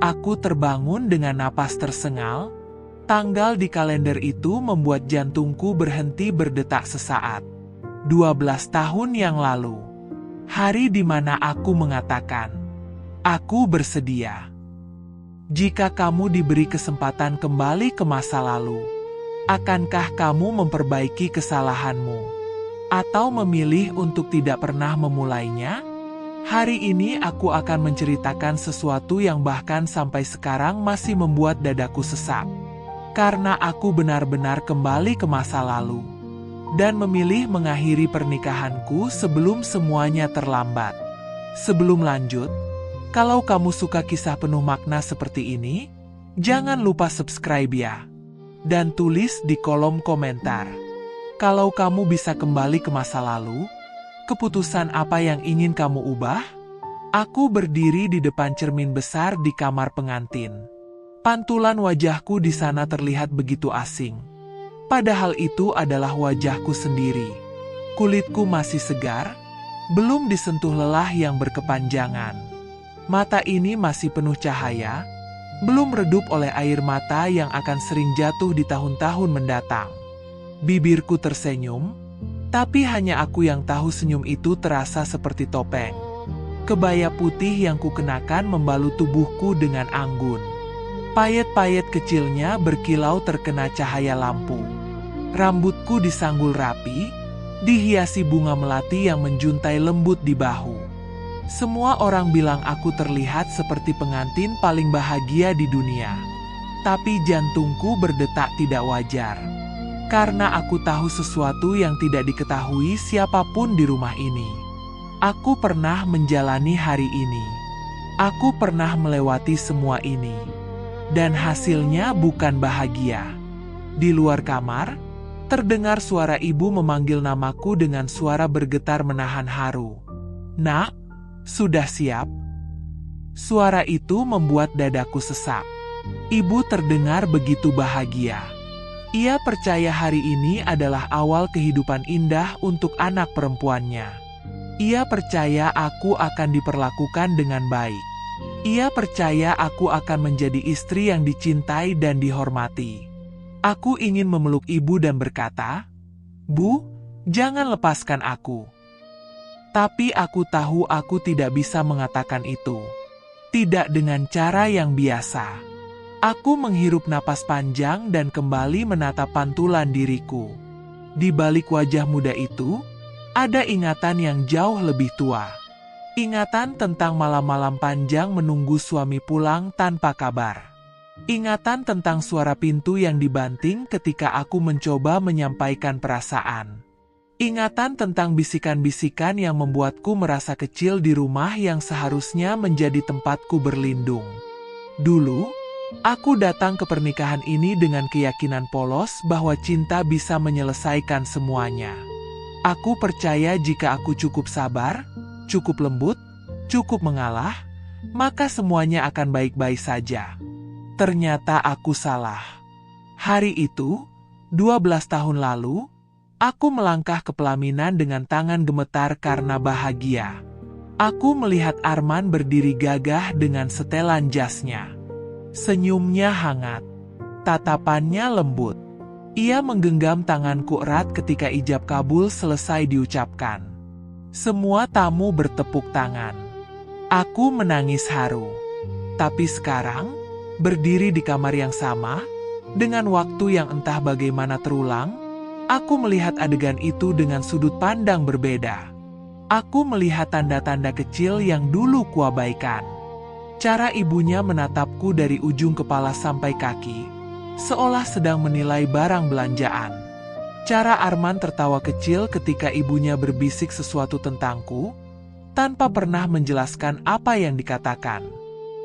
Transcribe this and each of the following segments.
Aku terbangun dengan napas tersengal. Tanggal di kalender itu membuat jantungku berhenti berdetak sesaat. 12 tahun yang lalu. Hari di mana aku mengatakan, "Aku bersedia." Jika kamu diberi kesempatan kembali ke masa lalu, akankah kamu memperbaiki kesalahanmu? Atau memilih untuk tidak pernah memulainya? Hari ini aku akan menceritakan sesuatu yang bahkan sampai sekarang masih membuat dadaku sesak. Karena aku benar-benar kembali ke masa lalu. Dan memilih mengakhiri pernikahanku sebelum semuanya terlambat. Sebelum lanjut, kalau kamu suka kisah penuh makna seperti ini, jangan lupa subscribe ya. Dan tulis di kolom komentar. Kalau kamu bisa kembali ke masa lalu, keputusan apa yang ingin kamu ubah? Aku berdiri di depan cermin besar di kamar pengantin. Pantulan wajahku di sana terlihat begitu asing. Padahal itu adalah wajahku sendiri. Kulitku masih segar, belum disentuh lelah yang berkepanjangan. Mata ini masih penuh cahaya, belum redup oleh air mata yang akan sering jatuh di tahun-tahun mendatang. Bibirku tersenyum, tapi hanya aku yang tahu senyum itu terasa seperti topeng. Kebaya putih yang kukenakan membalut tubuhku dengan anggun. Payet-payet kecilnya berkilau terkena cahaya lampu. Rambutku disanggul rapi, dihiasi bunga melati yang menjuntai lembut di bahu. Semua orang bilang aku terlihat seperti pengantin paling bahagia di dunia. Tapi jantungku berdetak tidak wajar. Karena aku tahu sesuatu yang tidak diketahui siapapun di rumah ini. Aku pernah menjalani hari ini. Aku pernah melewati semua ini. Dan hasilnya bukan bahagia. Di luar kamar, terdengar suara ibu memanggil namaku dengan suara bergetar menahan haru. "Nak, sudah siap?" Suara itu membuat dadaku sesak. Ibu terdengar begitu bahagia. Ia percaya hari ini adalah awal kehidupan indah untuk anak perempuannya. Ia percaya aku akan diperlakukan dengan baik. Ia percaya aku akan menjadi istri yang dicintai dan dihormati. Aku ingin memeluk ibu dan berkata, "Bu, jangan lepaskan aku." Tapi aku tahu aku tidak bisa mengatakan itu. Tidak dengan cara yang biasa. Aku menghirup napas panjang dan kembali menatap pantulan diriku. Di balik wajah muda itu, ada ingatan yang jauh lebih tua. Ingatan tentang malam-malam panjang menunggu suami pulang tanpa kabar. Ingatan tentang suara pintu yang dibanting ketika aku mencoba menyampaikan perasaan. Ingatan tentang bisikan-bisikan yang membuatku merasa kecil di rumah yang seharusnya menjadi tempatku berlindung. Dulu, aku datang ke pernikahan ini dengan keyakinan polos bahwa cinta bisa menyelesaikan semuanya. Aku percaya jika aku cukup sabar, cukup lembut, cukup mengalah, maka semuanya akan baik-baik saja. Ternyata aku salah. Hari itu, 12 tahun lalu, aku melangkah ke pelaminan dengan tangan gemetar karena bahagia. Aku melihat Arman berdiri gagah dengan setelan jasnya. Senyumnya hangat, tatapannya lembut. Ia menggenggam tanganku erat ketika ijab kabul selesai diucapkan. Semua tamu bertepuk tangan. Aku menangis haru. Tapi sekarang, berdiri di kamar yang sama, dengan waktu yang entah bagaimana terulang, aku melihat adegan itu dengan sudut pandang berbeda. Aku melihat tanda-tanda kecil yang dulu kuabaikan. Cara ibunya menatapku dari ujung kepala sampai kaki, seolah sedang menilai barang belanjaan. Cara Arman tertawa kecil ketika ibunya berbisik sesuatu tentangku, tanpa pernah menjelaskan apa yang dikatakan.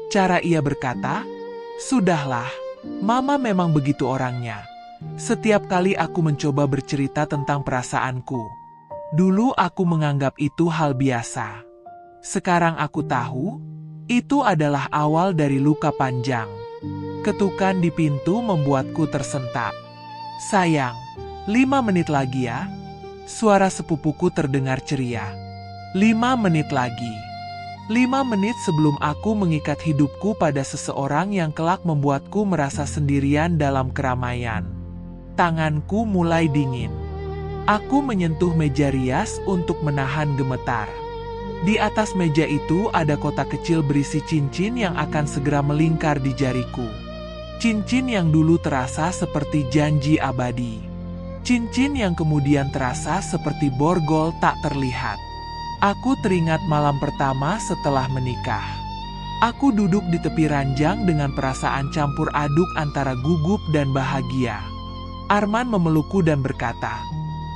Cara ia berkata, "Sudahlah, Mama memang begitu orangnya." Setiap kali aku mencoba bercerita tentang perasaanku, dulu aku menganggap itu hal biasa. Sekarang aku tahu, itu adalah awal dari luka panjang. Ketukan di pintu membuatku tersentak. "Sayang, 5 menit lagi ya." Suara sepupuku terdengar ceria. 5 menit lagi. 5 menit sebelum aku mengikat hidupku pada seseorang yang kelak membuatku merasa sendirian dalam keramaian. Tanganku mulai dingin. Aku menyentuh meja rias untuk menahan gemetar. Di atas meja itu ada kotak kecil berisi cincin yang akan segera melingkar di jariku. Cincin yang dulu terasa seperti janji abadi. Cincin yang kemudian terasa seperti borgol tak terlihat. Aku teringat malam pertama setelah menikah. Aku duduk di tepi ranjang dengan perasaan campur aduk antara gugup dan bahagia. Arman memelukku dan berkata,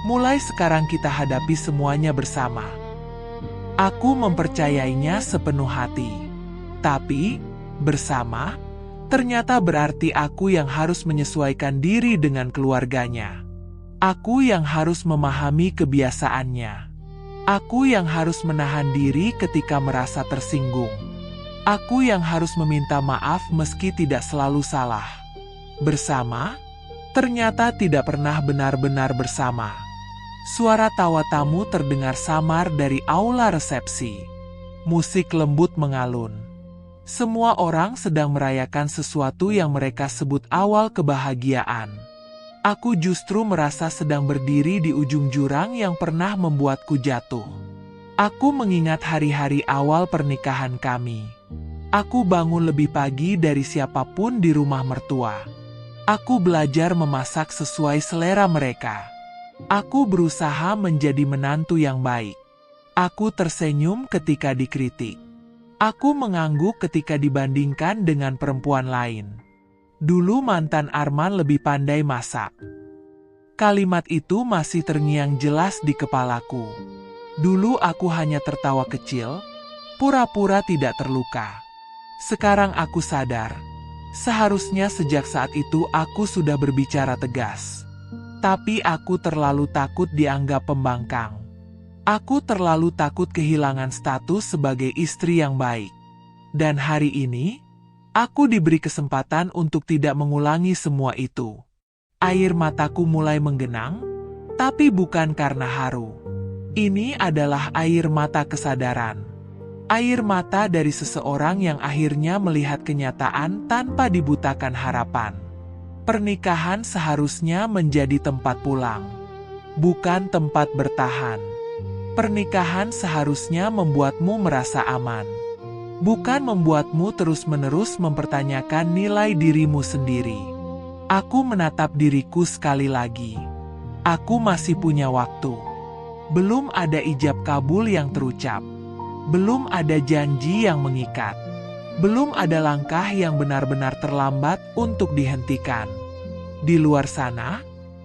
"Mulai sekarang kita hadapi semuanya bersama." Aku mempercayainya sepenuh hati. Tapi, bersama, ternyata berarti aku yang harus menyesuaikan diri dengan keluarganya. Aku yang harus memahami kebiasaannya. Aku yang harus menahan diri ketika merasa tersinggung. Aku yang harus meminta maaf meski tidak selalu salah. Bersama, ternyata tidak pernah benar-benar bersama. Suara tawa tamu terdengar samar dari aula resepsi. Musik lembut mengalun. Semua orang sedang merayakan sesuatu yang mereka sebut awal kebahagiaan. Aku justru merasa sedang berdiri di ujung jurang yang pernah membuatku jatuh. Aku mengingat hari-hari awal pernikahan kami. Aku bangun lebih pagi dari siapapun di rumah mertua. Aku belajar memasak sesuai selera mereka. Aku berusaha menjadi menantu yang baik. Aku tersenyum ketika dikritik. Aku mengangguk ketika dibandingkan dengan perempuan lain. Dulu mantan Arman lebih pandai masak. Kalimat itu masih terngiang jelas di kepalaku. Dulu aku hanya tertawa kecil, pura-pura tidak terluka. Sekarang aku sadar, seharusnya sejak saat itu aku sudah berbicara tegas. Tapi aku terlalu takut dianggap pembangkang. Aku terlalu takut kehilangan status sebagai istri yang baik. Dan hari ini, aku diberi kesempatan untuk tidak mengulangi semua itu. Air mataku mulai menggenang, tapi bukan karena haru. Ini adalah air mata kesadaran. Air mata dari seseorang yang akhirnya melihat kenyataan tanpa dibutakan harapan. Pernikahan seharusnya menjadi tempat pulang, bukan tempat bertahan. Pernikahan seharusnya membuatmu merasa aman, bukan membuatmu terus-menerus mempertanyakan nilai dirimu sendiri. Aku menatap diriku sekali lagi. Aku masih punya waktu. Belum ada ijab kabul yang terucap. Belum ada janji yang mengikat. Belum ada langkah yang benar-benar terlambat untuk dihentikan. Di luar sana,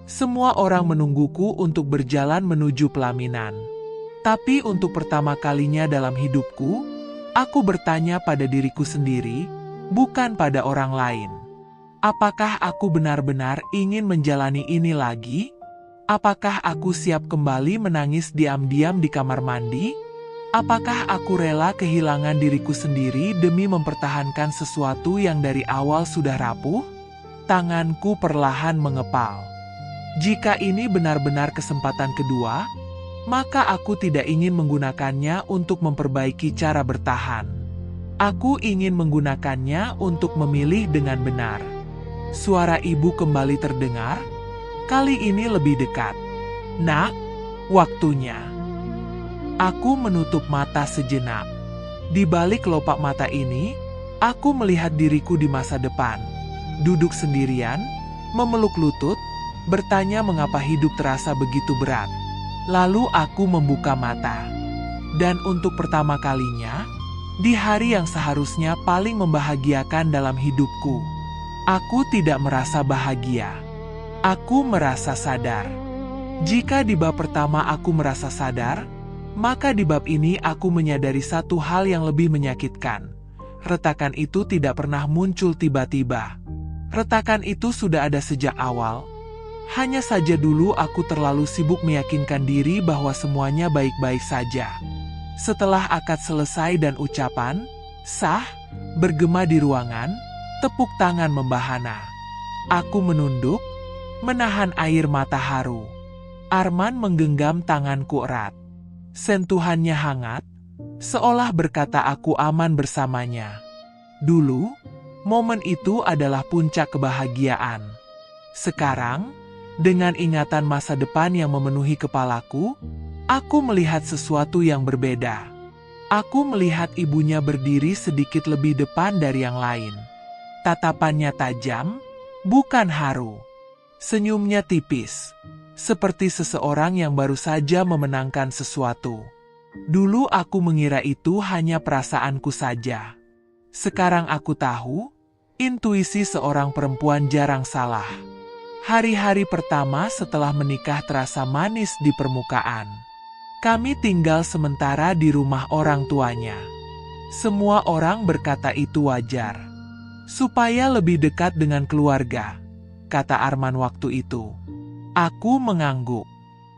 semua orang menungguku untuk berjalan menuju pelaminan. Tapi untuk pertama kalinya dalam hidupku, aku bertanya pada diriku sendiri, bukan pada orang lain. Apakah aku benar-benar ingin menjalani ini lagi? Apakah aku siap kembali menangis diam-diam di kamar mandi? Apakah aku rela kehilangan diriku sendiri demi mempertahankan sesuatu yang dari awal sudah rapuh? Tanganku perlahan mengepal. Jika ini benar-benar kesempatan kedua, maka aku tidak ingin menggunakannya untuk memperbaiki cara bertahan. Aku ingin menggunakannya untuk memilih dengan benar. Suara ibu kembali terdengar, kali ini lebih dekat. "Nak, waktunya." Aku menutup mata sejenak. Di balik kelopak mata ini, aku melihat diriku di masa depan. Duduk sendirian, memeluk lutut, bertanya mengapa hidup terasa begitu berat. Lalu aku membuka mata. Dan untuk pertama kalinya, di hari yang seharusnya paling membahagiakan dalam hidupku, aku tidak merasa bahagia. Aku merasa sadar. Jika di bab pertama aku merasa sadar, maka di bab ini aku menyadari satu hal yang lebih menyakitkan. Retakan itu tidak pernah muncul tiba-tiba. Retakan itu sudah ada sejak awal. Hanya saja dulu aku terlalu sibuk meyakinkan diri bahwa semuanya baik-baik saja. Setelah akad selesai dan ucapan sah bergema di ruangan, tepuk tangan membahana. Aku menunduk, menahan air mata haru. Arman menggenggam tanganku erat. Sentuhannya hangat, Seolah berkata aku aman bersamanya. Dulu, momen itu adalah puncak kebahagiaan. Sekarang, dengan ingatan masa depan yang memenuhi kepalaku, aku melihat sesuatu yang berbeda. Aku melihat ibunya berdiri sedikit lebih depan dari yang lain. Tatapannya tajam, bukan haru. Senyumnya tipis, seperti seseorang yang baru saja memenangkan sesuatu. Dulu aku mengira itu hanya perasaanku saja. Sekarang aku tahu, intuisi seorang perempuan jarang salah. Hari-hari pertama setelah menikah terasa manis di permukaan. Kami tinggal sementara di rumah orang tuanya. Semua orang berkata itu wajar. Supaya lebih dekat dengan keluarga, kata Arman waktu itu. Aku mengangguk.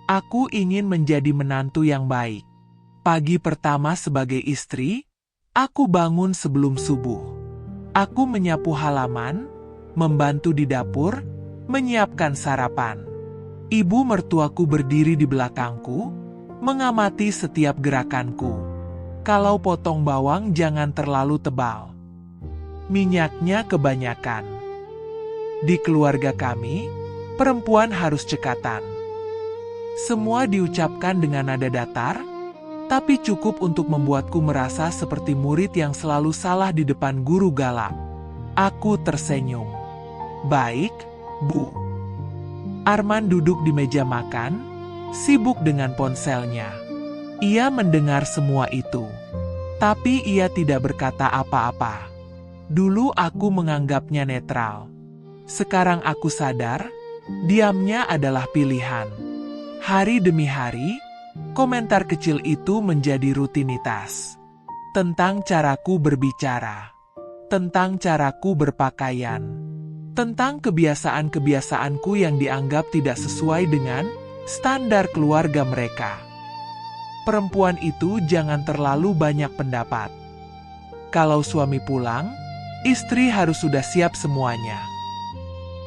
Aku ingin menjadi menantu yang baik. Pagi pertama sebagai istri, aku bangun sebelum subuh. Aku menyapu halaman, membantu di dapur, menyiapkan sarapan. Ibu mertuaku berdiri di belakangku, mengamati setiap gerakanku. Kalau potong bawang jangan terlalu tebal. Minyaknya kebanyakan. Di keluarga kami, perempuan harus cekatan. Semua diucapkan dengan nada datar, tapi cukup untuk membuatku merasa seperti murid yang selalu salah di depan guru galak. Aku tersenyum. Baik, Bu. Arman duduk di meja makan, sibuk dengan ponselnya. Ia mendengar semua itu, tapi ia tidak berkata apa-apa. Dulu aku menganggapnya netral. Sekarang aku sadar, diamnya adalah pilihan. Hari demi hari, komentar kecil itu menjadi rutinitas. Tentang caraku berbicara, tentang caraku berpakaian, tentang kebiasaan-kebiasaanku yang dianggap tidak sesuai dengan standar keluarga mereka. Perempuan itu jangan terlalu banyak pendapat. Kalau suami pulang, istri harus sudah siap semuanya.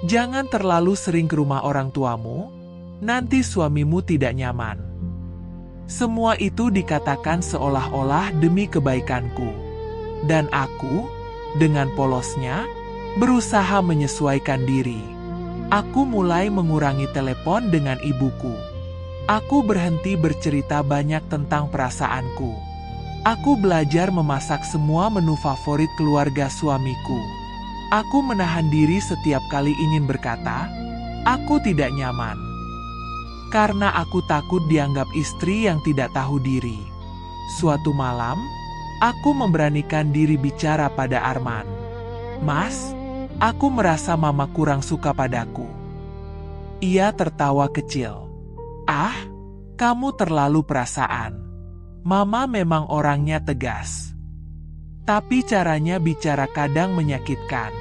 Jangan terlalu sering ke rumah orang tuamu, nanti suamimu tidak nyaman. Semua itu dikatakan seolah-olah demi kebaikanku. Dan aku, dengan polosnya, berusaha menyesuaikan diri. Aku mulai mengurangi telepon dengan ibuku. Aku berhenti bercerita banyak tentang perasaanku. Aku belajar memasak semua menu favorit keluarga suamiku. Aku menahan diri setiap kali ingin berkata, aku tidak nyaman. Karena aku takut dianggap istri yang tidak tahu diri. Suatu malam, aku memberanikan diri bicara pada Arman. Mas, aku merasa mama kurang suka padaku. Ia tertawa kecil. Ah, kamu terlalu perasaan. Mama memang orangnya tegas. Tapi caranya bicara kadang menyakitkan.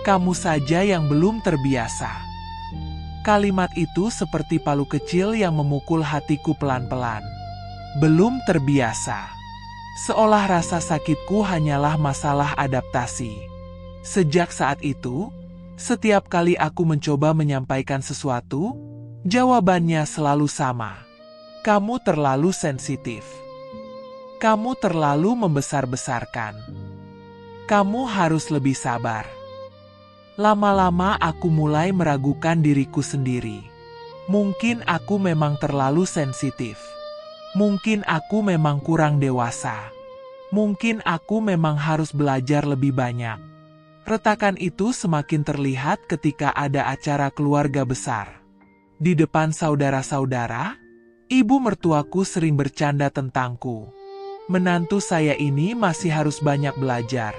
Kamu saja yang belum terbiasa. Kalimat itu seperti palu kecil yang memukul hatiku pelan-pelan. Belum terbiasa. Seolah rasa sakitku hanyalah masalah adaptasi. Sejak saat itu, setiap kali aku mencoba menyampaikan sesuatu, jawabannya selalu sama. Kamu terlalu sensitif. Kamu terlalu membesar-besarkan. Kamu harus lebih sabar. Lama-lama aku mulai meragukan diriku sendiri. Mungkin aku memang terlalu sensitif. Mungkin aku memang kurang dewasa. Mungkin aku memang harus belajar lebih banyak. Retakan itu semakin terlihat ketika ada acara keluarga besar. Di depan saudara-saudara, ibu mertuaku sering bercanda tentangku. Menantu saya ini masih harus banyak belajar.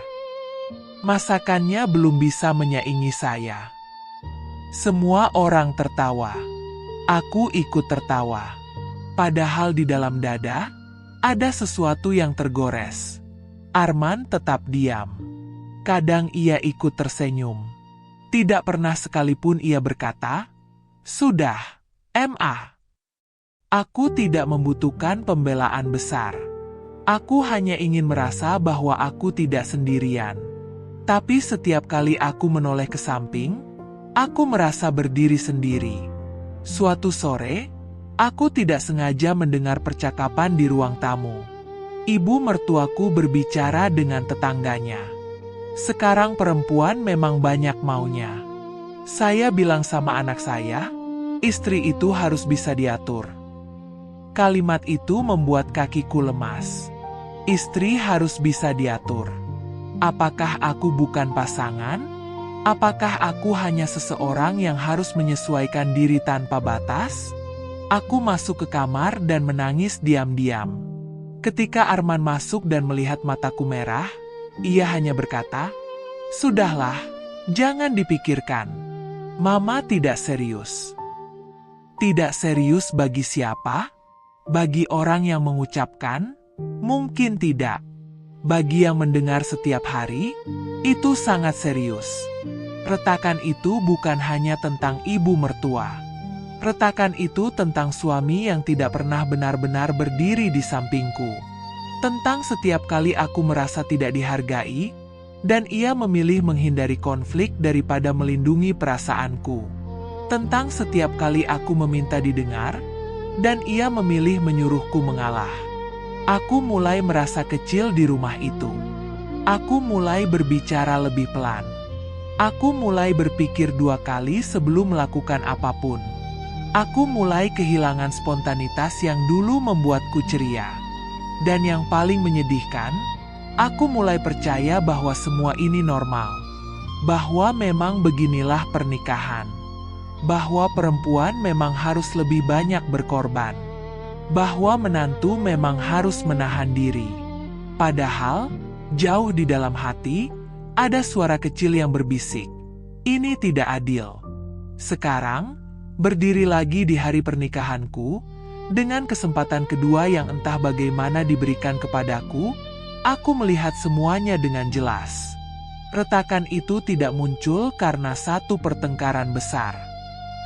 Masakannya belum bisa menyaingi saya. Semua orang tertawa. Aku ikut tertawa. Padahal di dalam dada, ada sesuatu yang tergores. Arman tetap diam. Kadang ia ikut tersenyum. Tidak pernah sekalipun ia berkata, "Sudah, Ma." Aku tidak membutuhkan pembelaan besar. Aku hanya ingin merasa bahwa aku tidak sendirian. Tapi setiap kali aku menoleh ke samping, aku merasa berdiri sendiri. Suatu sore, aku tidak sengaja mendengar percakapan di ruang tamu. Ibu mertuaku berbicara dengan tetangganya. Sekarang perempuan memang banyak maunya. Saya bilang sama anak saya, istri itu harus bisa diatur. Kalimat itu membuat kakiku lemas. Istri harus bisa diatur. Apakah aku bukan pasangan? Apakah aku hanya seseorang yang harus menyesuaikan diri tanpa batas? Aku masuk ke kamar dan menangis diam-diam. Ketika Arman masuk dan melihat mataku merah, ia hanya berkata, "Sudahlah, jangan dipikirkan. Mama tidak serius." Tidak serius bagi siapa? Bagi orang yang mengucapkan? Mungkin tidak. Bagi yang mendengar setiap hari, itu sangat serius. Retakan itu bukan hanya tentang ibu mertua. Retakan itu tentang suami yang tidak pernah benar-benar berdiri di sampingku. Tentang setiap kali aku merasa tidak dihargai, dan ia memilih menghindari konflik daripada melindungi perasaanku. Tentang setiap kali aku meminta didengar, dan ia memilih menyuruhku mengalah. Aku mulai merasa kecil di rumah itu. Aku mulai berbicara lebih pelan. Aku mulai berpikir 2 kali sebelum melakukan apapun. Aku mulai kehilangan spontanitas yang dulu membuatku ceria. Dan yang paling menyedihkan, aku mulai percaya bahwa semua ini normal. Bahwa memang beginilah pernikahan. Bahwa perempuan memang harus lebih banyak berkorban. Bahwa menantu memang harus menahan diri. Padahal, jauh di dalam hati, ada suara kecil yang berbisik, "Ini tidak adil." Sekarang, berdiri lagi di hari pernikahanku, dengan kesempatan kedua yang entah bagaimana diberikan kepadaku, aku melihat semuanya dengan jelas. Retakan itu tidak muncul karena satu pertengkaran besar.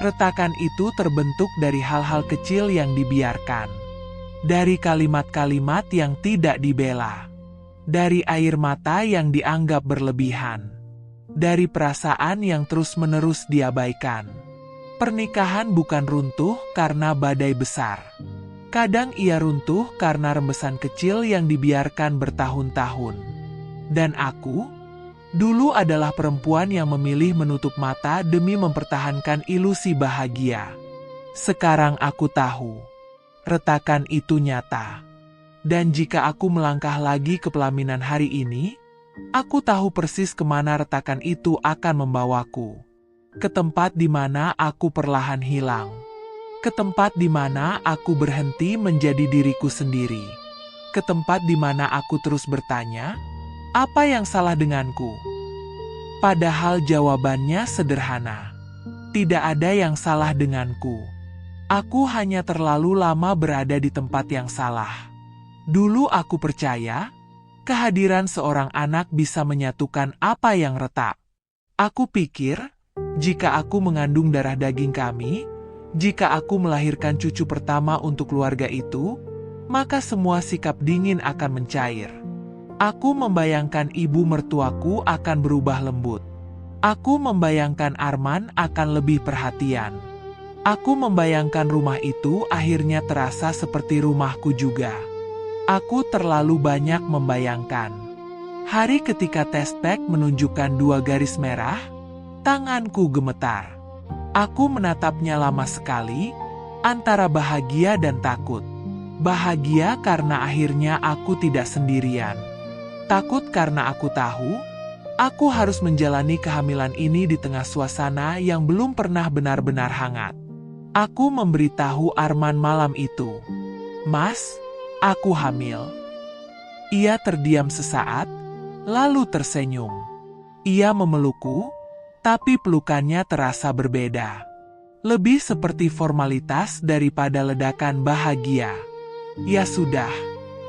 Retakan itu terbentuk dari hal-hal kecil yang dibiarkan. Dari kalimat-kalimat yang tidak dibela. Dari air mata yang dianggap berlebihan. Dari perasaan yang terus-menerus diabaikan. Pernikahan bukan runtuh karena badai besar. Kadang ia runtuh karena rembesan kecil yang dibiarkan bertahun-tahun. Dan aku, dulu adalah perempuan yang memilih menutup mata demi mempertahankan ilusi bahagia. Sekarang aku tahu, retakan itu nyata. Dan jika aku melangkah lagi ke pelaminan hari ini, aku tahu persis kemana retakan itu akan membawaku. Ke tempat di mana aku perlahan hilang. Ke tempat di mana aku berhenti menjadi diriku sendiri. Ke tempat di mana aku terus bertanya, apa yang salah denganku? Padahal jawabannya sederhana. Tidak ada yang salah denganku. Aku hanya terlalu lama berada di tempat yang salah. Dulu aku percaya, kehadiran seorang anak bisa menyatukan apa yang retak. Aku pikir, jika aku mengandung darah daging kami, jika aku melahirkan cucu pertama untuk keluarga itu, maka semua sikap dingin akan mencair. Aku membayangkan ibu mertuaku akan berubah lembut. Aku membayangkan Arman akan lebih perhatian. Aku membayangkan rumah itu akhirnya terasa seperti rumahku juga. Aku terlalu banyak membayangkan. Hari ketika test pack menunjukkan 2 garis merah, tanganku gemetar. Aku menatapnya lama sekali, antara bahagia dan takut. Bahagia karena akhirnya aku tidak sendirian. Takut karena aku tahu, aku harus menjalani kehamilan ini di tengah suasana yang belum pernah benar-benar hangat. Aku memberitahu Arman malam itu, "Mas, aku hamil." Ia terdiam sesaat, lalu tersenyum. Ia memelukku, tapi pelukannya terasa berbeda. Lebih seperti formalitas daripada ledakan bahagia. Ya sudah,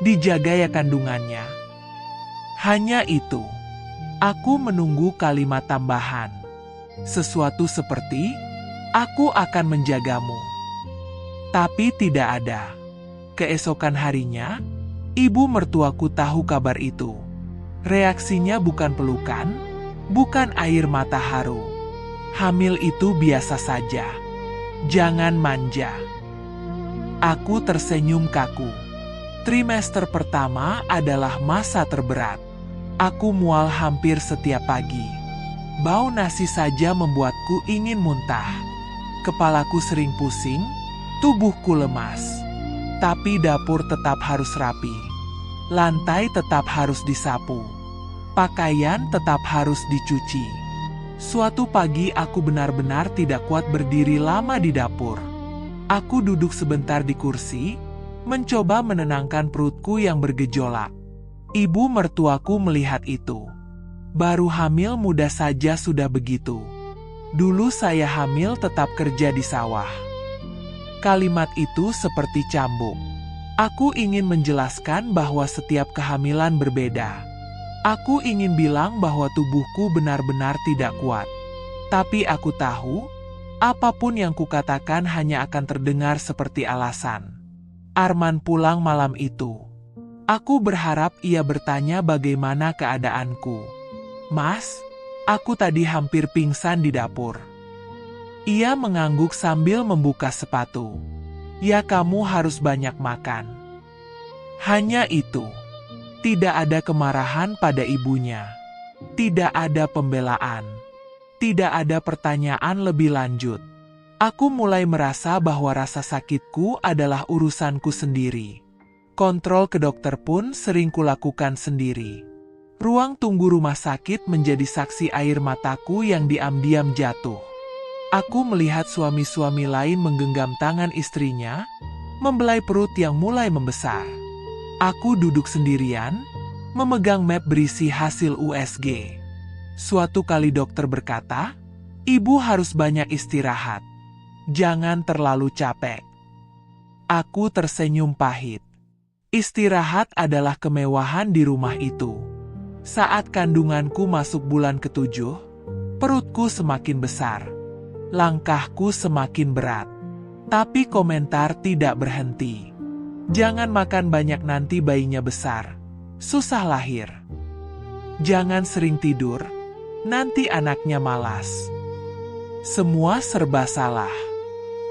dijaga ya kandungannya. Hanya itu. Aku menunggu kalimat tambahan. Sesuatu seperti, "Aku akan menjagamu." Tapi tidak ada. Keesokan harinya, ibu mertuaku tahu kabar itu. Reaksinya bukan pelukan, bukan air mata haru. Hamil itu biasa saja. Jangan manja. Aku tersenyum kaku. Trimester pertama adalah masa terberat. Aku mual hampir setiap pagi. Bau nasi saja membuatku ingin muntah. Kepalaku sering pusing, tubuhku lemas. Tapi dapur tetap harus rapi. Lantai tetap harus disapu. Pakaian tetap harus dicuci. Suatu pagi aku benar-benar tidak kuat berdiri lama di dapur. Aku duduk sebentar di kursi, mencoba menenangkan perutku yang bergejolak. Ibu mertuaku melihat itu. Baru hamil muda saja sudah begitu. Dulu saya hamil tetap kerja di sawah. Kalimat itu seperti cambuk. Aku ingin menjelaskan bahwa setiap kehamilan berbeda. Aku ingin bilang bahwa tubuhku benar-benar tidak kuat. Tapi aku tahu, apapun yang kukatakan hanya akan terdengar seperti alasan. Arman pulang malam itu. Aku berharap ia bertanya bagaimana keadaanku. Mas, aku tadi hampir pingsan di dapur. Ia mengangguk sambil membuka sepatu. Ya, kamu harus banyak makan. Hanya itu. Tidak ada kemarahan pada ibunya. Tidak ada pembelaan. Tidak ada pertanyaan lebih lanjut. Aku mulai merasa bahwa rasa sakitku adalah urusanku sendiri. Kontrol ke dokter pun sering kulakukan sendiri. Ruang tunggu rumah sakit menjadi saksi air mataku yang diam-diam jatuh. Aku melihat suami-suami lain menggenggam tangan istrinya, membelai perut yang mulai membesar. Aku duduk sendirian, memegang map berisi hasil USG. Suatu kali dokter berkata, "Ibu harus banyak istirahat. Jangan terlalu capek." Aku tersenyum pahit. Istirahat adalah kemewahan di rumah itu. Saat kandunganku masuk bulan ke-7, perutku semakin besar. Langkahku semakin berat. Tapi komentar tidak berhenti. Jangan makan banyak nanti bayinya besar. Susah lahir. Jangan sering tidur, nanti anaknya malas. Semua serba salah.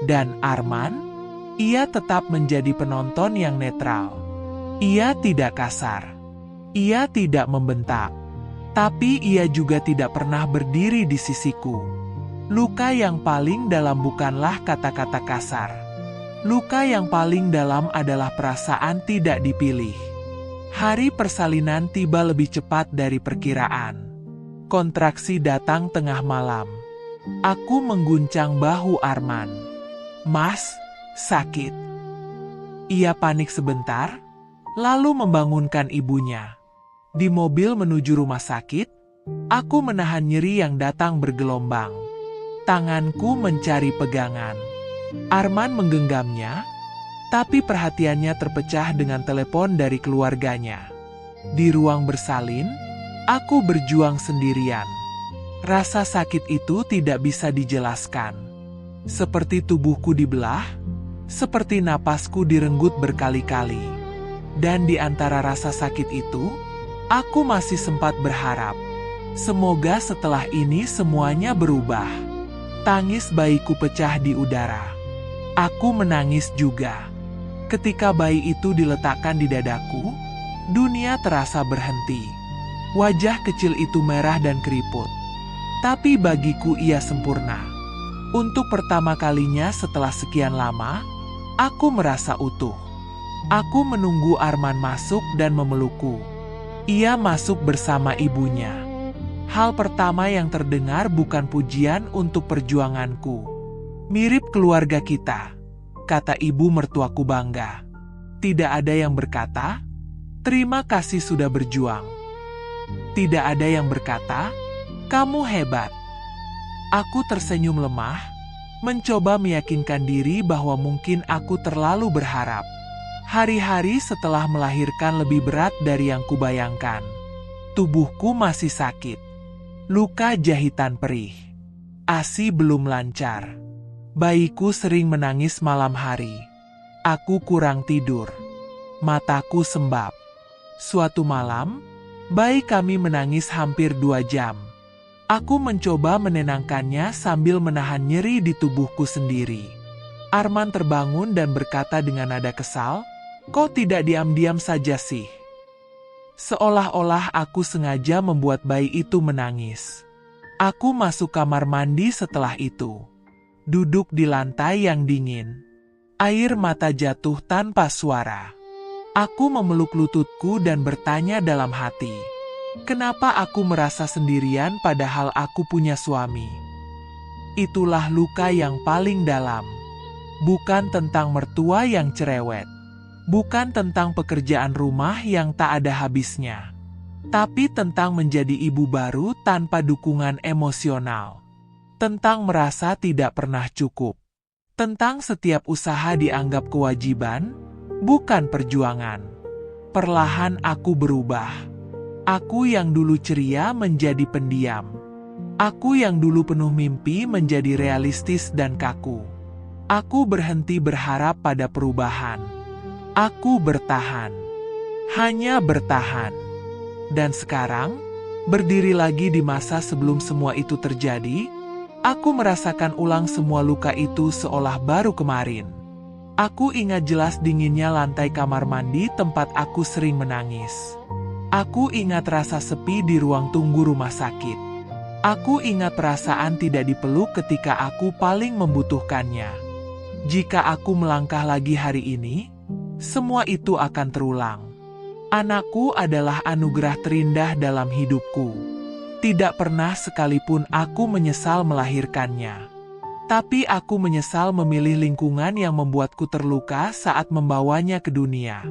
Dan Arman, ia tetap menjadi penonton yang netral. Ia tidak kasar. Ia tidak membentak. Tapi ia juga tidak pernah berdiri di sisiku. Luka yang paling dalam bukanlah kata-kata kasar. Luka yang paling dalam adalah perasaan tidak dipilih. Hari persalinan tiba lebih cepat dari perkiraan. Kontraksi datang tengah malam. Aku mengguncang bahu Arman. "Mas, sakit." Ia panik sebentar, lalu membangunkan ibunya. Di mobil menuju rumah sakit, aku menahan nyeri yang datang bergelombang. Tanganku mencari pegangan. Arman menggenggamnya, tapi perhatiannya terpecah dengan telepon dari keluarganya. Di ruang bersalin, aku berjuang sendirian. Rasa sakit itu tidak bisa dijelaskan. Seperti tubuhku dibelah, seperti napasku direnggut berkali-kali. Dan di antara rasa sakit itu, aku masih sempat berharap. Semoga setelah ini semuanya berubah. Tangis bayiku pecah di udara. Aku menangis juga. Ketika bayi itu diletakkan di dadaku, dunia terasa berhenti. Wajah kecil itu merah dan keriput. Tapi bagiku ia sempurna. Untuk pertama kalinya setelah sekian lama, aku merasa utuh. Aku menunggu Arman masuk dan memelukku. Ia masuk bersama ibunya. Hal pertama yang terdengar bukan pujian untuk perjuanganku. "Mirip keluarga kita," kata ibu mertuaku bangga. Tidak ada yang berkata, "Terima kasih sudah berjuang." Tidak ada yang berkata, "Kamu hebat." Aku tersenyum lemah, mencoba meyakinkan diri bahwa mungkin aku terlalu berharap. Hari-hari setelah melahirkan lebih berat dari yang kubayangkan. Tubuhku masih sakit. Luka jahitan perih. ASI belum lancar. Bayiku sering menangis malam hari. Aku kurang tidur. Mataku sembab. Suatu malam, bayi kami menangis hampir 2 jam. Aku mencoba menenangkannya sambil menahan nyeri di tubuhku sendiri. Arman terbangun dan berkata dengan nada kesal, Kok tidak diam-diam saja sih? Seolah-olah aku sengaja membuat bayi itu menangis. Aku masuk kamar mandi setelah itu. Duduk di lantai yang dingin. Air mata jatuh tanpa suara. Aku memeluk lututku dan bertanya dalam hati. Kenapa aku merasa sendirian padahal aku punya suami? Itulah luka yang paling dalam. Bukan tentang mertua yang cerewet. Bukan tentang pekerjaan rumah yang tak ada habisnya. Tapi tentang menjadi ibu baru tanpa dukungan emosional. Tentang merasa tidak pernah cukup. Tentang setiap usaha dianggap kewajiban, bukan perjuangan. Perlahan aku berubah. Aku yang dulu ceria menjadi pendiam. Aku yang dulu penuh mimpi menjadi realistis dan kaku. Aku berhenti berharap pada perubahan. Aku bertahan. Hanya bertahan. Dan sekarang, berdiri lagi di masa sebelum semua itu terjadi, aku merasakan ulang semua luka itu seolah baru kemarin. Aku ingat jelas dinginnya lantai kamar mandi tempat aku sering menangis. Aku ingat rasa sepi di ruang tunggu rumah sakit. Aku ingat perasaan tidak dipeluk ketika aku paling membutuhkannya. Jika aku melangkah lagi hari ini, semua itu akan terulang. Anakku adalah anugerah terindah dalam hidupku. Tidak pernah sekalipun aku menyesal melahirkannya. Tapi aku menyesal memilih lingkungan yang membuatku terluka saat membawanya ke dunia.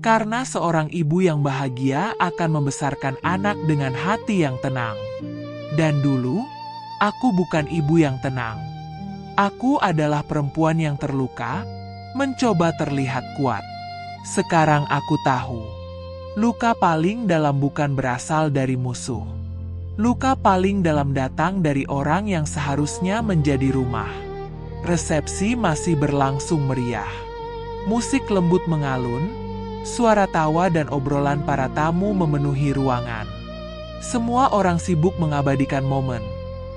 Karena seorang ibu yang bahagia akan membesarkan anak dengan hati yang tenang. Dan dulu, aku bukan ibu yang tenang. Aku adalah perempuan yang terluka, mencoba terlihat kuat. Sekarang aku tahu, luka paling dalam bukan berasal dari musuh. Luka paling dalam datang dari orang yang seharusnya menjadi rumah. Resepsi masih berlangsung meriah. Musik lembut mengalun, suara tawa dan obrolan para tamu memenuhi ruangan. Semua orang sibuk mengabadikan momen,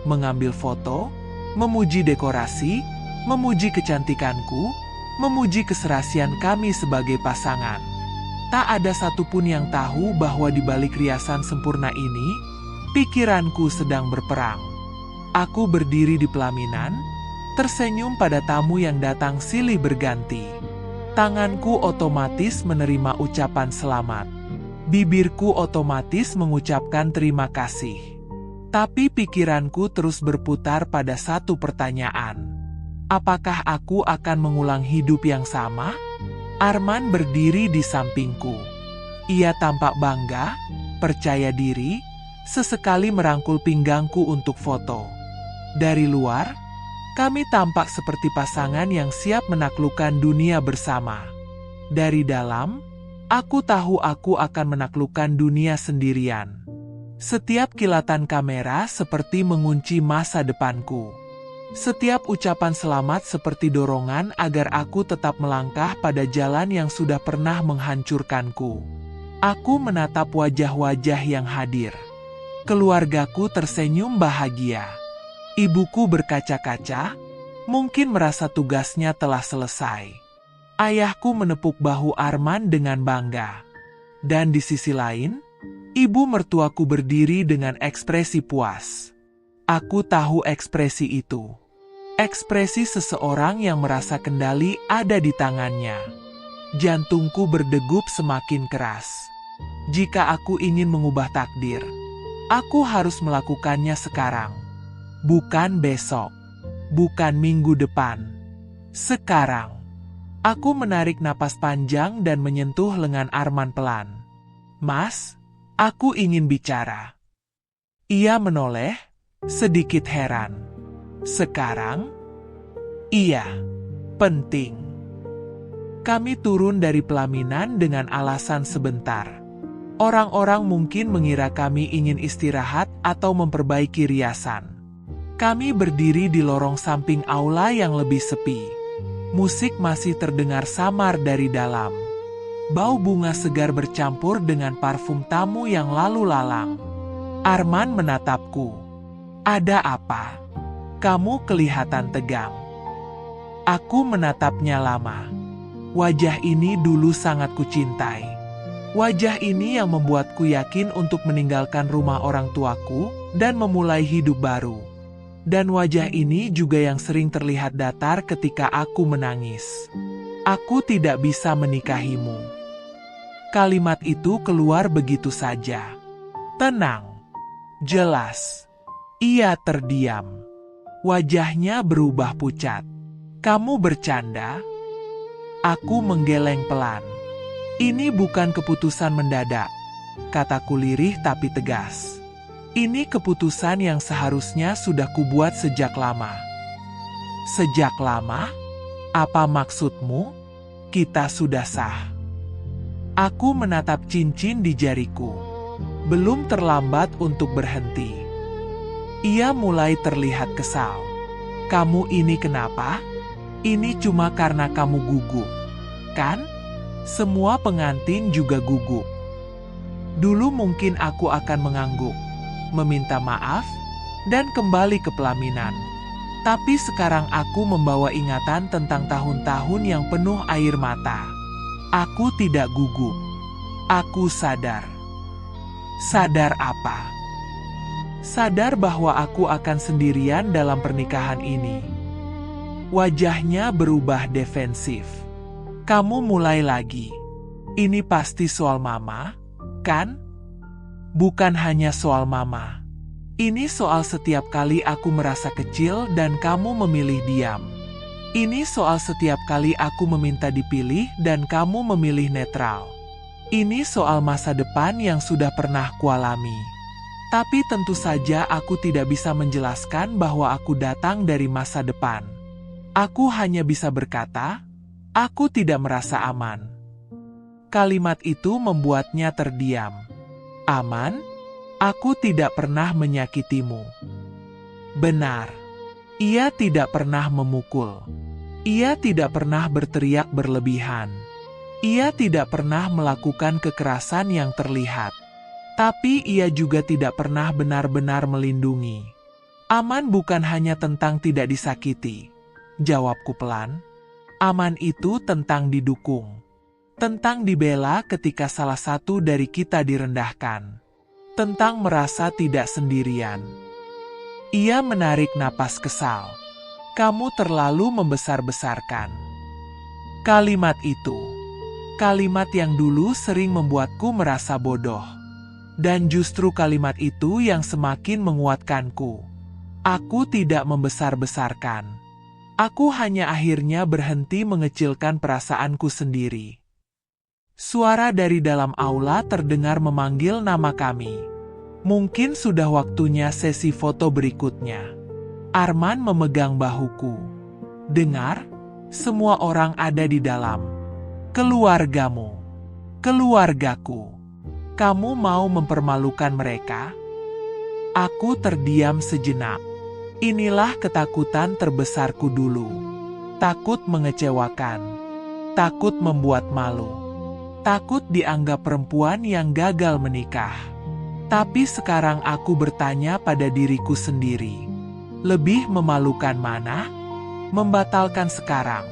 mengambil foto, memuji dekorasi, memuji kecantikanku, memuji keserasian kami sebagai pasangan. Tak ada satupun yang tahu bahwa di balik riasan sempurna ini, pikiranku sedang berperang. Aku berdiri di pelaminan, tersenyum pada tamu yang datang silih berganti. Tanganku otomatis menerima ucapan selamat. Bibirku otomatis mengucapkan terima kasih. Tapi pikiranku terus berputar pada satu pertanyaan. Apakah aku akan mengulang hidup yang sama? Arman berdiri di sampingku. Ia tampak bangga, percaya diri, sesekali merangkul pinggangku untuk foto. Dari luar, kami tampak seperti pasangan yang siap menaklukkan dunia bersama. Dari dalam, aku tahu aku akan menaklukkan dunia sendirian. Setiap kilatan kamera seperti mengunci masa depanku. Setiap ucapan selamat seperti dorongan agar aku tetap melangkah pada jalan yang sudah pernah menghancurkanku. Aku menatap wajah-wajah yang hadir. Keluargaku tersenyum bahagia. Ibuku berkaca-kaca, mungkin merasa tugasnya telah selesai. Ayahku menepuk bahu Arman dengan bangga. Dan di sisi lain, ibu mertuaku berdiri dengan ekspresi puas. Aku tahu ekspresi itu. Ekspresi seseorang yang merasa kendali ada di tangannya. Jantungku berdegup semakin keras. Jika aku ingin mengubah takdir, aku harus melakukannya sekarang. Bukan besok. Bukan minggu depan. Sekarang. Aku menarik napas panjang dan menyentuh lengan Arman pelan. Mas, aku ingin bicara. Ia menoleh, sedikit heran. Sekarang? Iya, penting. Kami turun dari pelaminan dengan alasan sebentar. Orang-orang mungkin mengira kami ingin istirahat atau memperbaiki riasan. Kami berdiri di lorong samping aula yang lebih sepi. Musik masih terdengar samar dari dalam. Bau bunga segar bercampur dengan parfum tamu yang lalu lalang. Arman menatapku. Ada apa? Kamu kelihatan tegang. Aku menatapnya lama. Wajah ini dulu sangat kucintai. Wajah ini yang membuatku yakin untuk meninggalkan rumah orang tuaku dan memulai hidup baru. Dan wajah ini juga yang sering terlihat datar ketika aku menangis. Aku tidak bisa menikahimu. Kalimat itu keluar begitu saja. Tenang. Jelas. Ia terdiam. Wajahnya berubah pucat. Kamu bercanda? Aku menggeleng pelan. Ini bukan keputusan mendadak, kataku lirih tapi tegas. Ini keputusan yang seharusnya sudah kubuat sejak lama. Sejak lama? Apa maksudmu? Kita sudah sah. Aku menatap cincin di jariku. Belum terlambat untuk berhenti. Ia mulai terlihat kesal. Kamu ini kenapa? Ini cuma karena kamu gugup, kan? Semua pengantin juga gugup. Dulu mungkin aku akan mengangguk, meminta maaf, dan kembali ke pelaminan. Tapi sekarang aku membawa ingatan tentang tahun-tahun yang penuh air mata. Aku tidak gugup. Aku sadar. Sadar apa? Sadar bahwa aku akan sendirian dalam pernikahan ini. Wajahnya berubah defensif. Kamu mulai lagi. Ini pasti soal mama, kan? Bukan hanya soal mama. Ini soal setiap kali aku merasa kecil dan kamu memilih diam. Ini soal setiap kali aku meminta dipilih dan kamu memilih netral. Ini soal masa depan yang sudah pernah kualami. Tapi tentu saja aku tidak bisa menjelaskan bahwa aku datang dari masa depan. Aku hanya bisa berkata, aku tidak merasa aman. Kalimat itu membuatnya terdiam. Aman? Aku tidak pernah menyakitimu. Benar. Ia tidak pernah memukul. Ia tidak pernah berteriak berlebihan. Ia tidak pernah melakukan kekerasan yang terlihat. Tapi ia juga tidak pernah benar-benar melindungi. Aman bukan hanya tentang tidak disakiti. Jawabku pelan. Aman itu tentang didukung. Tentang dibela ketika salah satu dari kita direndahkan. Tentang merasa tidak sendirian. Ia menarik napas kesal. Kamu terlalu membesar-besarkan. Kalimat itu. Kalimat yang dulu sering membuatku merasa bodoh. Dan justru kalimat itu yang semakin menguatkanku. Aku tidak membesar-besarkan. Aku hanya akhirnya berhenti mengecilkan perasaanku sendiri. Suara dari dalam aula terdengar memanggil nama kami. Mungkin sudah waktunya sesi foto berikutnya. Arman memegang bahuku. Dengar, semua orang ada di dalam. Keluargamu. Keluargaku. Kamu mau mempermalukan mereka? Aku terdiam sejenak. Inilah ketakutan terbesarku dulu. Takut mengecewakan. Takut membuat malu. Takut dianggap perempuan yang gagal menikah. Tapi sekarang aku bertanya pada diriku sendiri. Lebih memalukan mana? Membatalkan sekarang?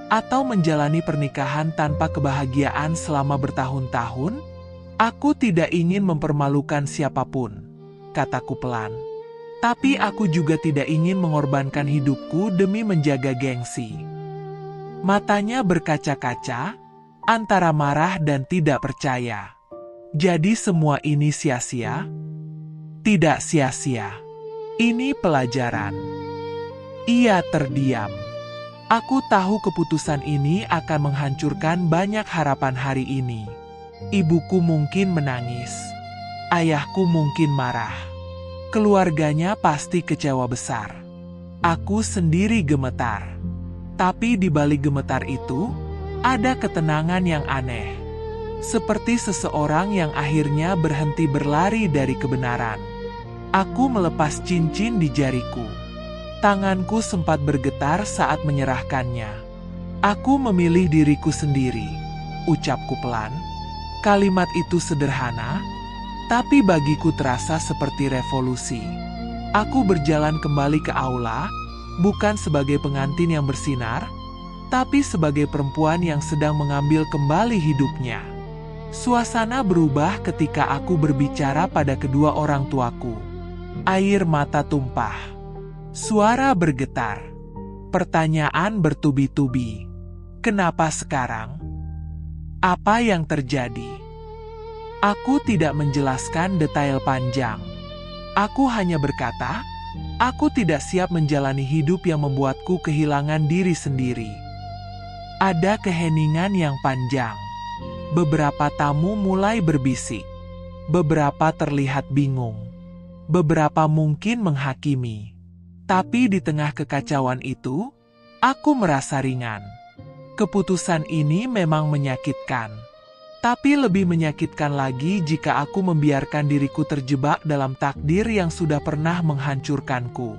Atau menjalani pernikahan tanpa kebahagiaan selama bertahun-tahun? Aku tidak ingin mempermalukan siapapun, kataku pelan. Tapi aku juga tidak ingin mengorbankan hidupku demi menjaga gengsi. Matanya berkaca-kaca, antara marah dan tidak percaya. Jadi semua ini sia-sia? Tidak sia-sia. Ini pelajaran. Ia terdiam. Aku tahu keputusan ini akan menghancurkan banyak harapan hari ini. Ibuku mungkin menangis. Ayahku mungkin marah. Keluarganya pasti kecewa besar. Aku sendiri gemetar. Tapi di balik gemetar itu, ada ketenangan yang aneh. Seperti seseorang yang akhirnya berhenti berlari dari kebenaran. Aku melepas cincin di jariku. Tanganku sempat bergetar saat menyerahkannya. Aku memilih diriku sendiri, ucapku pelan. Kalimat itu sederhana, tapi bagiku terasa seperti revolusi. Aku berjalan kembali ke aula, bukan sebagai pengantin yang bersinar, tapi sebagai perempuan yang sedang mengambil kembali hidupnya. Suasana berubah ketika aku berbicara pada kedua orang tuaku. Air mata tumpah. Suara bergetar. Pertanyaan bertubi-tubi. Kenapa sekarang? Apa yang terjadi? Aku tidak menjelaskan detail panjang. Aku hanya berkata, aku tidak siap menjalani hidup yang membuatku kehilangan diri sendiri. Ada keheningan yang panjang. Beberapa tamu mulai berbisik. Beberapa terlihat bingung. Beberapa mungkin menghakimi. Tapi di tengah kekacauan itu, aku merasa ringan. Keputusan ini memang menyakitkan. Tapi lebih menyakitkan lagi jika aku membiarkan diriku terjebak dalam takdir yang sudah pernah menghancurkanku.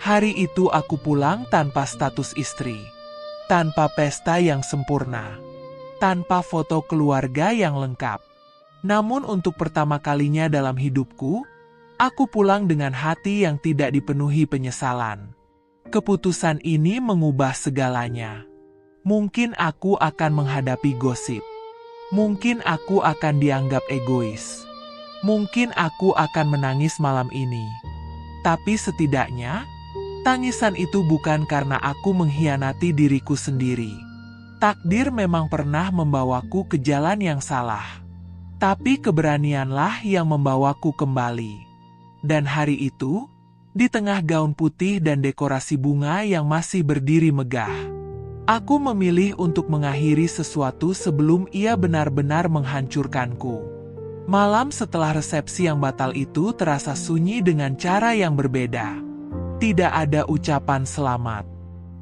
Hari itu aku pulang tanpa status istri. Tanpa pesta yang sempurna. Tanpa foto keluarga yang lengkap. Namun untuk pertama kalinya dalam hidupku, aku pulang dengan hati yang tidak dipenuhi penyesalan. Keputusan ini mengubah segalanya. Mungkin aku akan menghadapi gosip. Mungkin aku akan dianggap egois. Mungkin aku akan menangis malam ini. Tapi setidaknya, tangisan itu bukan karena aku mengkhianati diriku sendiri. Takdir memang pernah membawaku ke jalan yang salah. Tapi keberanianlah yang membawaku kembali. Dan hari itu, di tengah gaun putih dan dekorasi bunga yang masih berdiri megah, aku memilih untuk mengakhiri sesuatu sebelum ia benar-benar menghancurkanku. Malam setelah resepsi yang batal itu terasa sunyi dengan cara yang berbeda. Tidak ada ucapan selamat.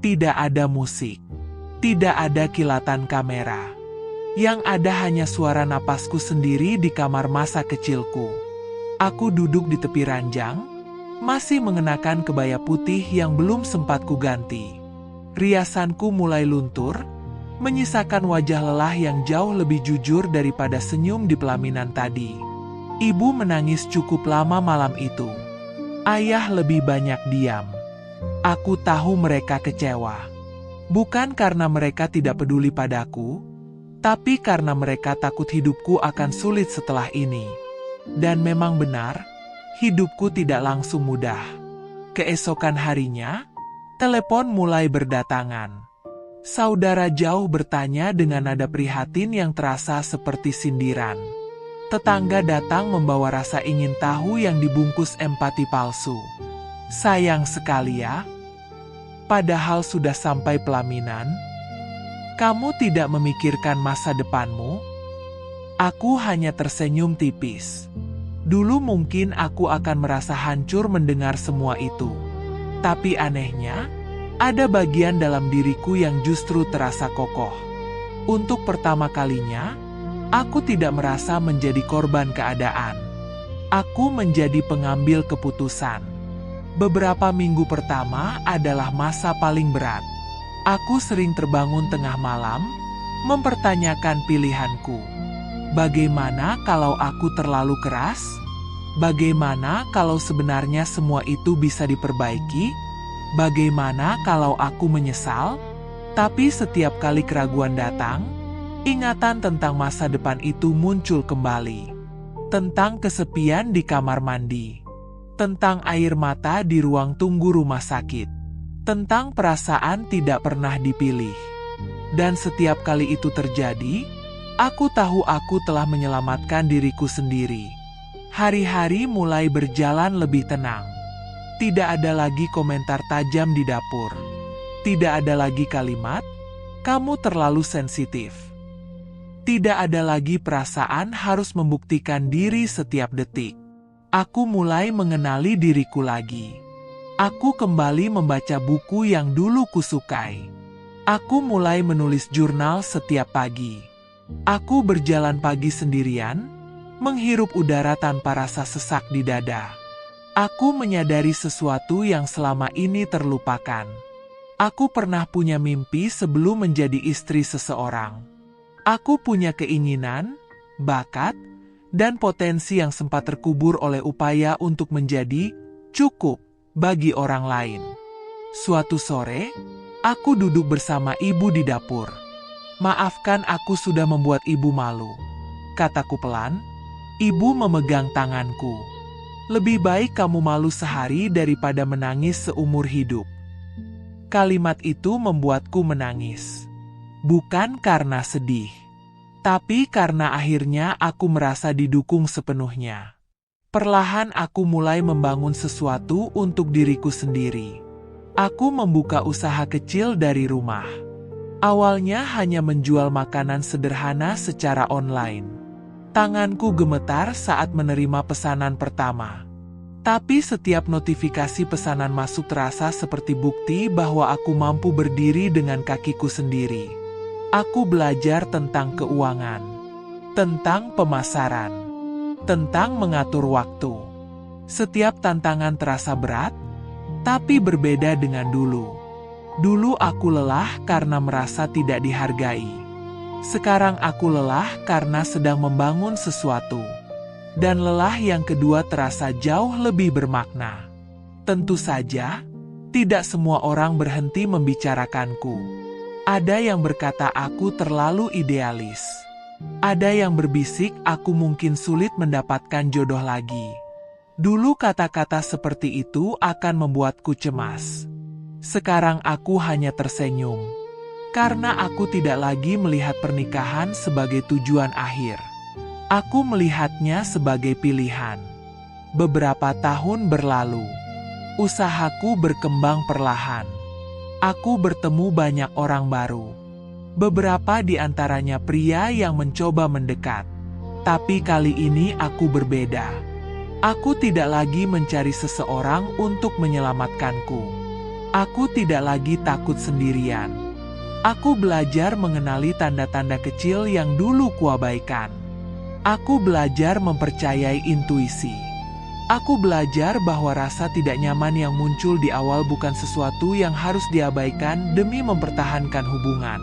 Tidak ada musik. Tidak ada kilatan kamera. Yang ada hanya suara napasku sendiri di kamar masa kecilku. Aku duduk di tepi ranjang, masih mengenakan kebaya putih yang belum sempat kuganti. Riasanku mulai luntur, menyisakan wajah lelah yang jauh lebih jujur daripada senyum di pelaminan tadi. Ibu menangis cukup lama malam itu. Ayah lebih banyak diam. Aku tahu mereka kecewa. Bukan karena mereka tidak peduli padaku, tapi karena mereka takut hidupku akan sulit setelah ini. Dan memang benar, hidupku tidak langsung mudah. Keesokan harinya, telepon mulai berdatangan. Saudara jauh bertanya dengan nada prihatin yang terasa seperti sindiran. Tetangga datang membawa rasa ingin tahu yang dibungkus empati palsu. Sayang sekali ya. Padahal sudah sampai pelaminan. Kamu tidak memikirkan masa depanmu? Aku hanya tersenyum tipis. Dulu mungkin aku akan merasa hancur mendengar semua itu. Tapi anehnya, ada bagian dalam diriku yang justru terasa kokoh. Untuk pertama kalinya, aku tidak merasa menjadi korban keadaan. Aku menjadi pengambil keputusan. Beberapa minggu pertama adalah masa paling berat. Aku sering terbangun tengah malam, mempertanyakan pilihanku. Bagaimana kalau aku terlalu keras? Bagaimana kalau sebenarnya semua itu bisa diperbaiki? Bagaimana kalau aku menyesal? Tapi setiap kali keraguan datang, ingatan tentang masa depan itu muncul kembali. Tentang kesepian di kamar mandi. Tentang air mata di ruang tunggu rumah sakit. Tentang perasaan tidak pernah dipilih. Dan setiap kali itu terjadi, aku tahu aku telah menyelamatkan diriku sendiri. Hari-hari mulai berjalan lebih tenang. Tidak ada lagi komentar tajam di dapur. Tidak ada lagi kalimat, "Kamu terlalu sensitif." Tidak ada lagi perasaan harus membuktikan diri setiap detik. Aku mulai mengenali diriku lagi. Aku kembali membaca buku yang dulu kusukai. Aku mulai menulis jurnal setiap pagi. Aku berjalan pagi sendirian, menghirup udara tanpa rasa sesak di dada. Aku menyadari sesuatu yang selama ini terlupakan. Aku pernah punya mimpi sebelum menjadi istri seseorang. Aku punya keinginan, bakat, dan potensi yang sempat terkubur oleh upaya untuk menjadi cukup bagi orang lain. Suatu sore, Aku duduk bersama ibu di dapur. "Maafkan aku sudah membuat ibu malu," kataku pelan. Ibu memegang tanganku. "Lebih baik kamu malu sehari daripada menangis seumur hidup." Kalimat itu membuatku menangis. Bukan karena sedih, tapi karena akhirnya aku merasa didukung sepenuhnya. Perlahan aku mulai membangun sesuatu untuk diriku sendiri. Aku membuka usaha kecil dari rumah. Awalnya hanya menjual makanan sederhana secara online. Tanganku gemetar saat menerima pesanan pertama. Tapi setiap notifikasi pesanan masuk terasa seperti bukti bahwa aku mampu berdiri dengan kakiku sendiri. Aku belajar tentang keuangan, tentang pemasaran, tentang mengatur waktu. Setiap tantangan terasa berat, tapi berbeda dengan dulu. Dulu aku lelah karena merasa tidak dihargai. Sekarang aku lelah karena sedang membangun sesuatu. Dan lelah yang kedua terasa jauh lebih bermakna. Tentu saja, tidak semua orang berhenti membicarakanku. Ada yang berkata aku terlalu idealis. Ada yang berbisik aku mungkin sulit mendapatkan jodoh lagi. Dulu kata-kata seperti itu akan membuatku cemas. Sekarang aku hanya tersenyum. Karena aku tidak lagi melihat pernikahan sebagai tujuan akhir. Aku melihatnya sebagai pilihan. Beberapa tahun berlalu. Usahaku berkembang perlahan. Aku bertemu banyak orang baru. Beberapa di antaranya pria yang mencoba mendekat. Tapi kali ini aku berbeda. Aku tidak lagi mencari seseorang untuk menyelamatkanku. Aku tidak lagi takut sendirian. Aku belajar mengenali tanda-tanda kecil yang dulu kuabaikan. Aku belajar mempercayai intuisi. Aku belajar bahwa rasa tidak nyaman yang muncul di awal bukan sesuatu yang harus diabaikan demi mempertahankan hubungan.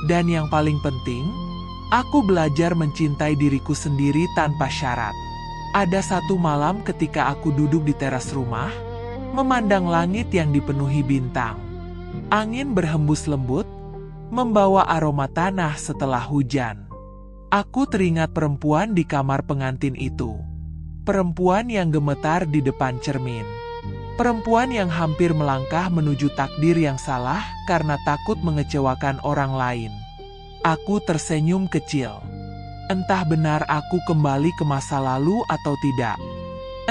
Dan yang paling penting, aku belajar mencintai diriku sendiri tanpa syarat. Ada satu malam ketika aku duduk di teras rumah, memandang langit yang dipenuhi bintang. Angin berhembus lembut, membawa aroma tanah setelah hujan. Aku teringat perempuan di kamar pengantin itu. Perempuan yang gemetar di depan cermin. Perempuan yang hampir melangkah menuju takdir yang salah karena takut mengecewakan orang lain. Aku tersenyum kecil. Entah benar aku kembali ke masa lalu atau tidak.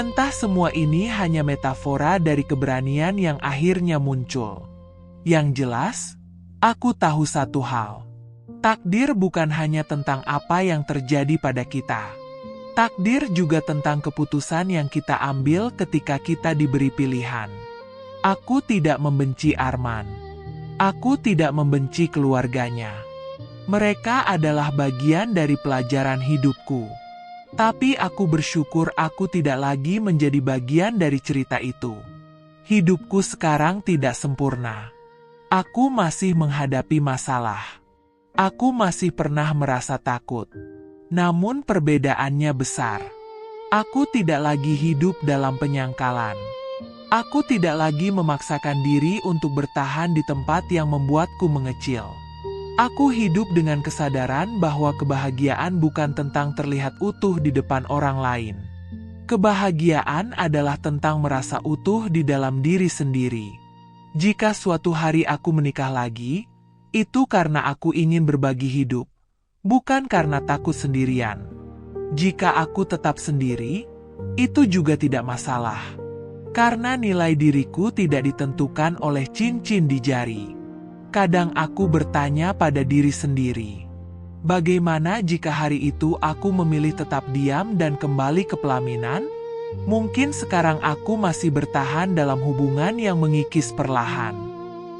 Entah semua ini hanya metafora dari keberanian yang akhirnya muncul. Yang jelas, aku tahu satu hal. Takdir bukan hanya tentang apa yang terjadi pada kita. Takdir juga tentang keputusan yang kita ambil ketika kita diberi pilihan. Aku tidak membenci Arman. Aku tidak membenci keluarganya. Mereka adalah bagian dari pelajaran hidupku. Tapi aku bersyukur aku tidak lagi menjadi bagian dari cerita itu. Hidupku sekarang tidak sempurna. Aku masih menghadapi masalah. Aku masih pernah merasa takut. Namun perbedaannya besar. Aku tidak lagi hidup dalam penyangkalan. Aku tidak lagi memaksakan diri untuk bertahan di tempat yang membuatku mengecil. Aku hidup dengan kesadaran bahwa kebahagiaan bukan tentang terlihat utuh di depan orang lain. Kebahagiaan adalah tentang merasa utuh di dalam diri sendiri. Jika suatu hari aku menikah lagi, itu karena aku ingin berbagi hidup, bukan karena takut sendirian. Jika aku tetap sendiri, itu juga tidak masalah. Karena nilai diriku tidak ditentukan oleh cincin di jari. Kadang aku bertanya pada diri sendiri, bagaimana jika hari itu aku memilih tetap diam dan kembali ke pelaminan? Mungkin sekarang aku masih bertahan dalam hubungan yang mengikis perlahan.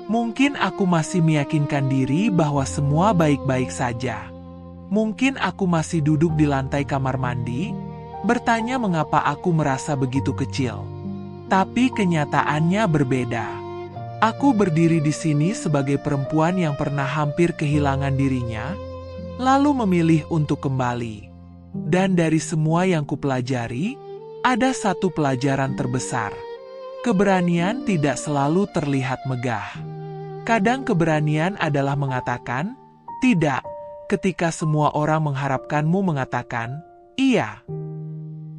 Mungkin aku masih meyakinkan diri bahwa semua baik-baik saja. Mungkin aku masih duduk di lantai kamar mandi, bertanya mengapa aku merasa begitu kecil. Tapi kenyataannya berbeda. Aku berdiri di sini sebagai perempuan yang pernah hampir kehilangan dirinya, lalu memilih untuk kembali. Dan dari semua yang kupelajari, ada satu pelajaran terbesar. Keberanian tidak selalu terlihat megah. Kadang keberanian adalah mengatakan tidak ketika semua orang mengharapkanmu mengatakan iya.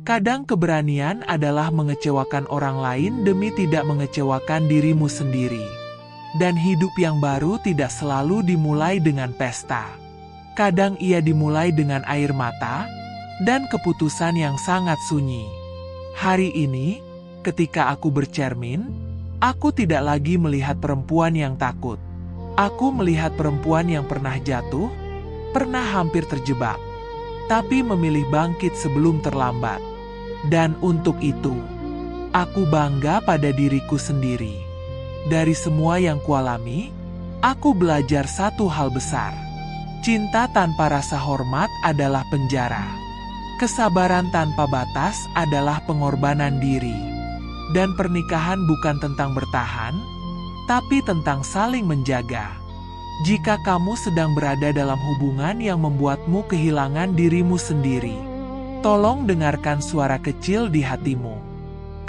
Kadang keberanian adalah mengecewakan orang lain demi tidak mengecewakan dirimu sendiri. Dan hidup yang baru tidak selalu dimulai dengan pesta. Kadang ia dimulai dengan air mata dan keputusan yang sangat sunyi. Hari ini, ketika aku bercermin, aku tidak lagi melihat perempuan yang takut. Aku melihat perempuan yang pernah jatuh, pernah hampir terjebak, tapi memilih bangkit sebelum terlambat. Dan untuk itu, aku bangga pada diriku sendiri. Dari semua yang kualami, aku belajar satu hal besar. Cinta tanpa rasa hormat adalah penjara. Kesabaran tanpa batas adalah pengorbanan diri. Dan pernikahan bukan tentang bertahan, tapi tentang saling menjaga. Jika kamu sedang berada dalam hubungan yang membuatmu kehilangan dirimu sendiri, tolong dengarkan suara kecil di hatimu.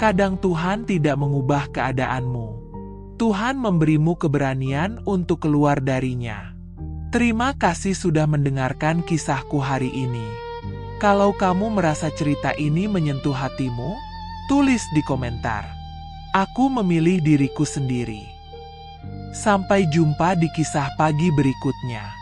Kadang Tuhan tidak mengubah keadaanmu. Tuhan memberimu keberanian untuk keluar darinya. Terima kasih sudah mendengarkan kisahku hari ini. Kalau kamu merasa cerita ini menyentuh hatimu, tulis di komentar. Aku memilih diriku sendiri. Sampai jumpa di kisah pagi berikutnya.